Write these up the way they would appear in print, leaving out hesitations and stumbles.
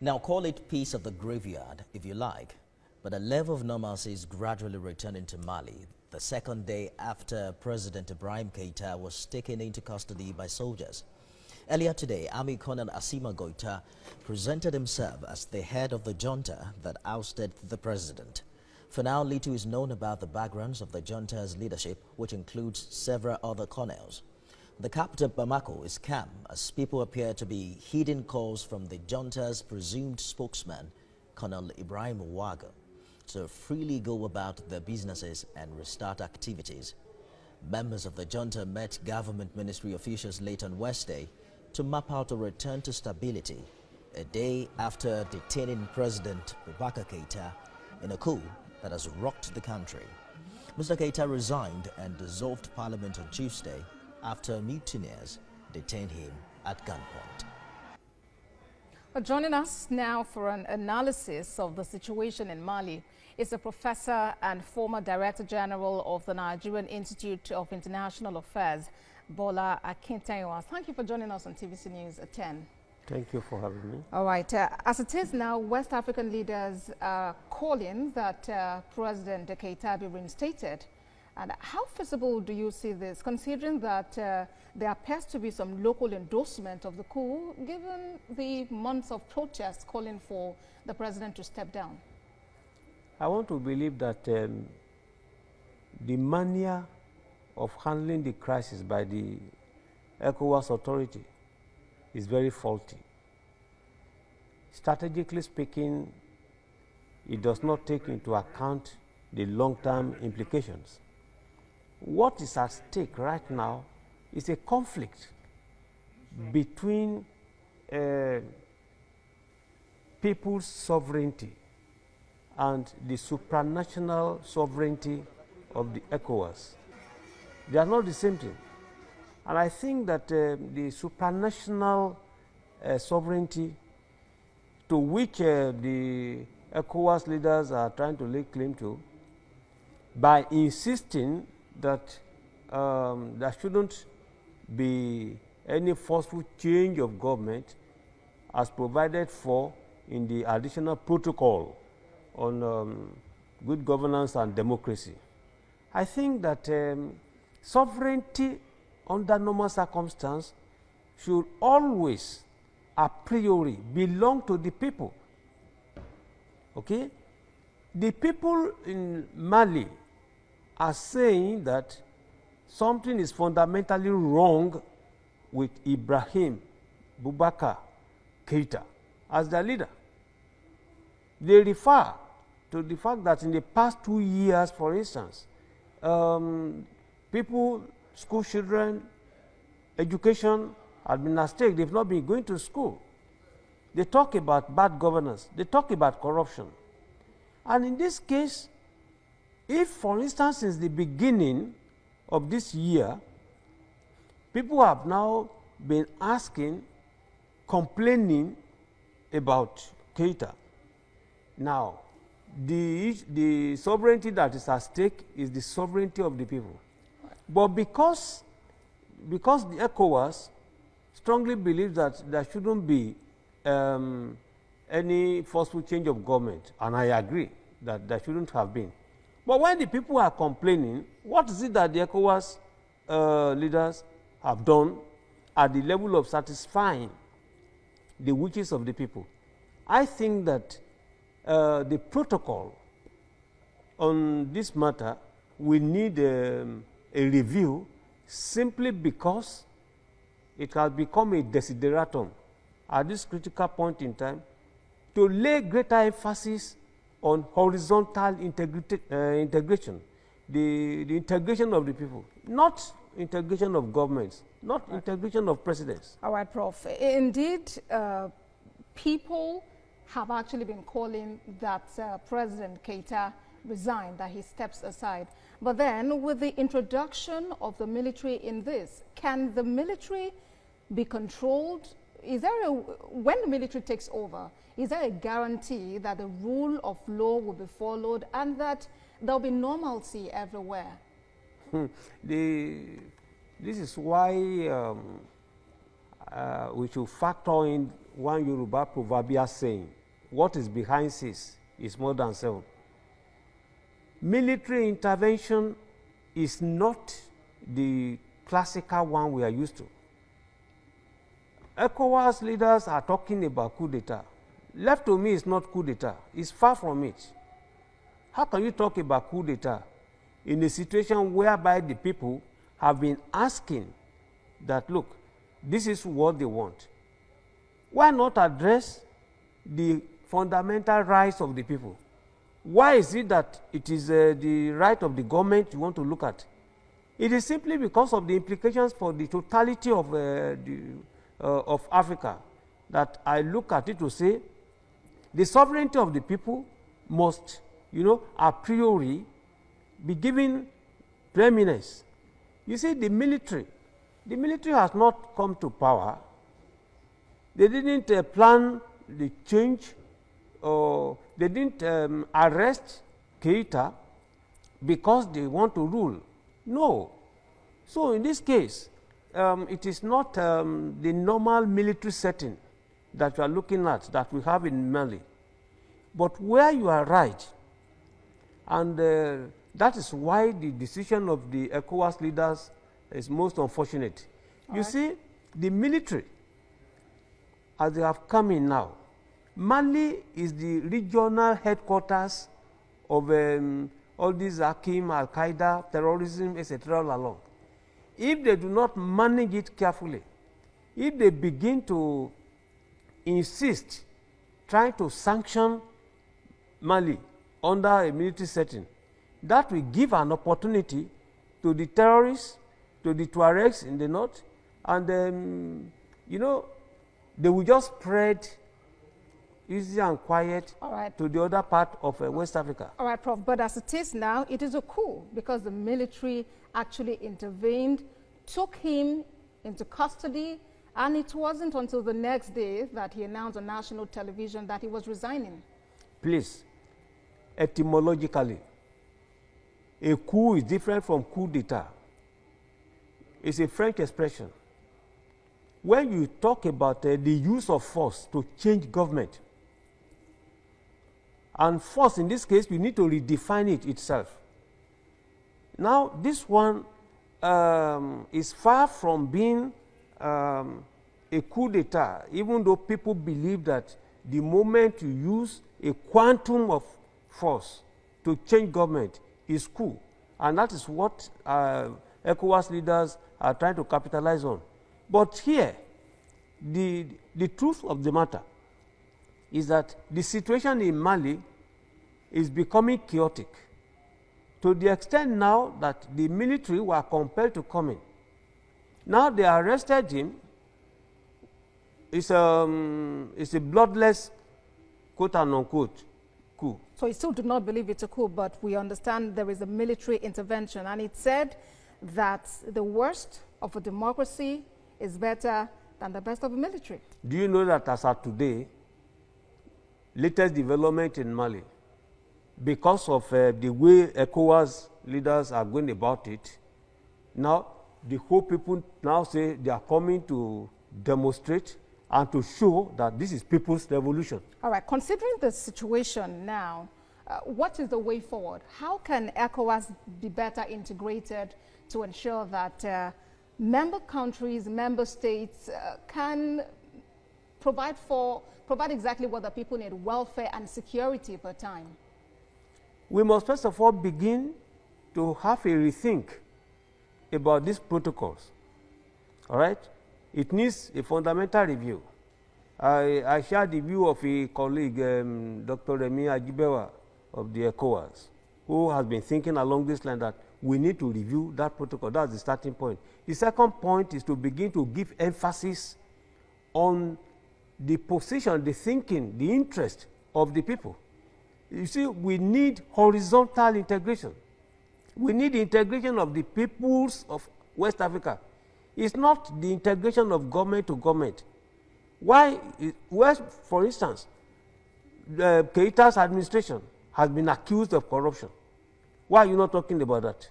Now call it peace of the graveyard, if you like, but a level of normalcy is gradually returning to Mali, the second day after President Ibrahim Keita was taken into custody by soldiers. Earlier today, Army Colonel Assimi Goita presented himself as the head of the junta that ousted the president. For now, little is known about the backgrounds of the junta's leadership, which includes several other colonels. The capital Bamako is calm as people appear to be heeding calls from the junta's presumed spokesman, Colonel Ibrahim Ouaga, to freely go about their businesses and restart activities. Members of the junta met government ministry officials late on Wednesday to map out a return to stability, a day after detaining President Boubacar Keita in a coup that has rocked the country. Mr. Keita resigned and dissolved parliament on Tuesday after mutineers detained him at gunpoint. Joining us now for an analysis of the situation in Mali is a professor and former Director General of the Nigerian Institute of International Affairs, Bola Akintayowa. Thank you for joining us on TVC News at 10. Thank you for having me. All right. As it is now, West African leaders are calling that President Keita be reinstated. And how feasible do you see this, considering that there appears to be some local endorsement of the coup, given the months of protests calling for the president to step down? I want to believe that the manner of handling the crisis by the ECOWAS authority is very faulty. Strategically speaking, it does not take into account the long-term implications. What is at stake right now is a conflict between people's sovereignty and the supranational sovereignty of the ECOWAS. They are not the same thing. And I think that the supranational sovereignty to which the ECOWAS leaders are trying to lay claim to, by insisting that there shouldn't be any forceful change of government as provided for in the additional protocol on good governance and democracy. I think that sovereignty under normal circumstances should always a priori belong to the people. Okay? The people in Mali are saying that something is fundamentally wrong with Ibrahim Boubacar Keita as their leader. They refer to the fact that in the past 2 years, for instance, people, school children, education have been at stake. They've not been going to school. They talk about bad governance. They talk about corruption. And in this case, if, for instance, since the beginning of this year, people have now been asking, complaining about Keita. Now, the sovereignty that is at stake is the sovereignty of the people. But because the ECOWAS strongly believes that there shouldn't be any forceful change of government, and I agree that there shouldn't have been. But when the people are complaining, what is it that the ECOWAS leaders have done at the level of satisfying the wishes of the people? I think that the protocol on this matter will need a review simply because it has become a desideratum at this critical point in time to lay greater emphasis on horizontal integration, the integration of the people, not integration of governments, not integration of presidents. All right, Prof. Indeed, people have actually been calling that President Keita resign, that he steps aside. But then, with the introduction of the military in this, can the military be controlled? Is there when the military takes over, is there a guarantee that the rule of law will be followed and that there will be normalcy everywhere? This is why we should factor in one Yoruba proverbial saying, what is behind 6 is more than 7. Military intervention is not the classical one we are used to. ECOWAS leaders are talking about coup d'etat. Left to me, it's not coup d'etat. It's far from it. How can you talk about coup d'etat in a situation whereby the people have been asking that, look, this is what they want? Why not address the fundamental rights of the people? Why is it that it is the right of the government you want to look at? It is simply because of the implications for the totality of Africa that I look at it to say the sovereignty of the people must, a priori be given preeminence. You see, the military has not come to power. They didn't plan the change, or they didn't arrest Keita because they want to rule. No. So in this case, it is not the normal military setting that you are looking at that we have in Mali. But where you are right, and that is why the decision of the ECOWAS leaders is most unfortunate. You see, the military, as they have come in now, Mali is the regional headquarters of all these Akim, Al-Qaeda, terrorism, etc. all along. If they do not manage it carefully, if they begin to insist trying to sanction Mali under a military setting, that will give an opportunity to the terrorists, to the Tuaregs in the north, and they will just spread easy and quiet to the other part of West Africa. All right, Prof. But as it is now, it is a coup because the military actually intervened, took him into custody, and it wasn't until the next day that he announced on national television that he was resigning. Please, etymologically, a coup is different from coup d'etat. It's a French expression. When you talk about the use of force to change government, and force in this case, we need to redefine it itself. Now, this one is far from being a coup d'etat, even though people believe that the moment you use a quantum of force to change government is coup. And that is what ECOWAS leaders are trying to capitalize on. But here, the truth of the matter is that the situation in Mali is becoming chaotic to the extent now that the military were compelled to come in. Now they arrested him. It's a bloodless, quote and unquote, coup. So you still do not believe it's a coup, but we understand there is a military intervention. And it said that the worst of a democracy is better than the best of a military. Do you know that as of today, latest development in Mali, because of the way ECOWAS leaders are going about it, now the whole people now say they are coming to demonstrate and to show that this is people's revolution. All right, considering the situation now, what is the way forward? How can ECOWAS be better integrated to ensure that member countries, member states can provide exactly what the people need, welfare and security per time? We must first of all begin to have a rethink about these protocols. All right? It needs a fundamental review. I share the view of a colleague, Dr. Remi Ajibewa of the ECOWAS, who has been thinking along this line that we need to review that protocol. That's the starting point. The second point is to begin to give emphasis on the position, the thinking, the interest of the people. You see, we need horizontal integration. We need the integration of the peoples of West Africa. It's not the integration of government to government. Why, for instance, Keita's administration has been accused of corruption. Why are you not talking about that?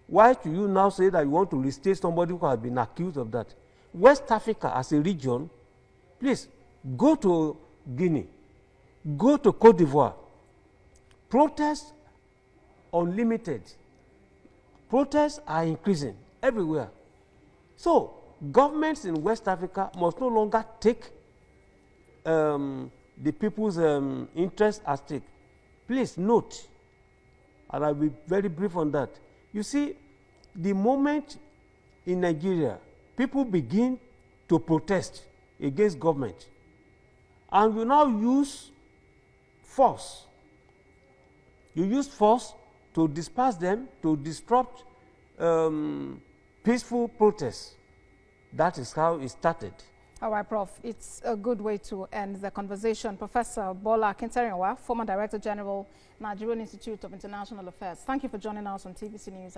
Why do you now say that you want to restate somebody who has been accused of that? West Africa as a region Please, go to Guinea, go to Cote d'Ivoire. Protests unlimited. Protests are increasing everywhere. So, governments in West Africa must no longer take the people's interest at stake. Please note, and I'll be very brief on that. You see, the moment in Nigeria people begin to protest against government, and you now use force, you use force to disperse them, to disrupt peaceful protests. That is how it started. All right, Prof. It's a good way to end the conversation. Professor Bola Akintarenwa, former Director General, Nigerian Institute of International Affairs. Thank you for joining us on TVC News.